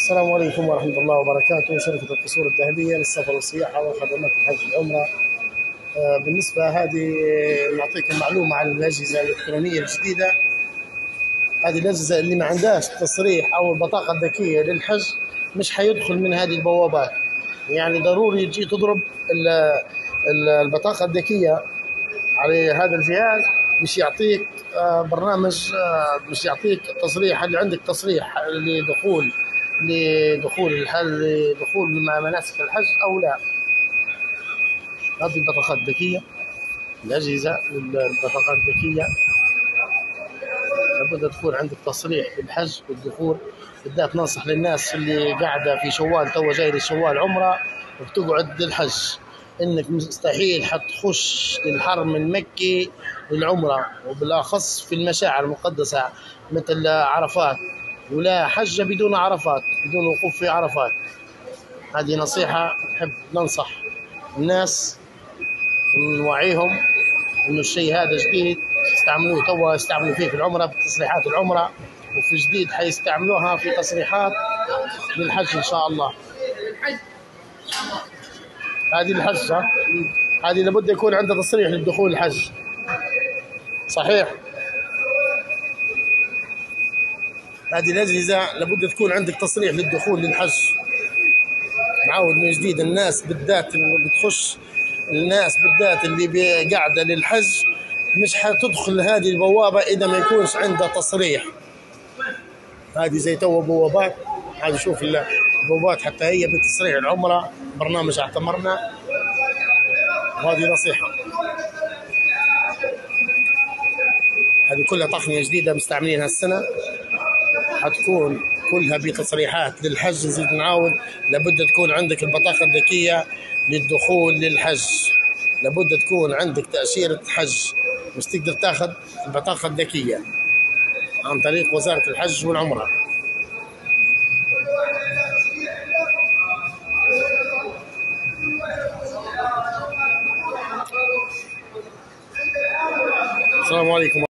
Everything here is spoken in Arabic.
السلام عليكم ورحمة الله وبركاته. شركة القصور الذهبية للسفر والسياحة وخدمات الحج والعمرة. بالنسبة هذه نعطيكم معلومة عن الأجهزة الإلكترونية الجديدة. هذه الأجهزة اللي ما عندهاش تصريح أو البطاقة الذكية للحج مش حيدخل من هذه البوابات، يعني ضروري تجي تضرب البطاقة الذكية على هذا الجهاز مش يعطيك برنامج، مش يعطيك تصريح. اللي عندك تصريح لدخول مناسك الحج او لا. هذه البطاقات الذكيه، الاجهزه البطاقات الذكيه لابد تكون عندك تصريح بالحج والدخول. بالذات ننصح للناس اللي قاعده في شوال تو جاي للشوال عمره وبتقعد للحج، انك مستحيل حتخش للحرم المكي للعمره، وبالاخص في المشاعر المقدسه مثل عرفات، ولا حج بدون عرفات، بدون وقوف في عرفات. هذه نصيحه نحب ننصح الناس ونوعيهم انه الشيء هذا جديد استعملوه، تو يستعملوا فيه في العمره بتصريحات العمره، وفي جديد حيستعملوها في تصريحات للحج ان شاء الله. هذه الحج هذه لابد يكون عندها تصريح للدخول الحج، صحيح. هذه الأجهزة لابد تكون عندك تصريح للدخول للحج. نعاود من جديد، الناس بالذات اللي بتخش، الناس بالذات اللي قاعدة للحج مش حتدخل هذه البوابة إذا ما يكونش عندها تصريح. هذه زي تو بوابات، هذه شوف البوابات حتى هي بتصريح العمرة، برنامج اعتمرنا، وهذه نصيحة. هذه كلها تقنية جديدة مستعملينها السنة، حتكون كلها بتصريحات للحج. نزيد نعاود، لابد تكون عندك البطاقة الذكية للدخول للحج، لابد تكون عندك تأشيرة حج، مش تقدر تاخذ البطاقة الذكية عن طريق وزارة الحج والعمرة. السلام عليكم.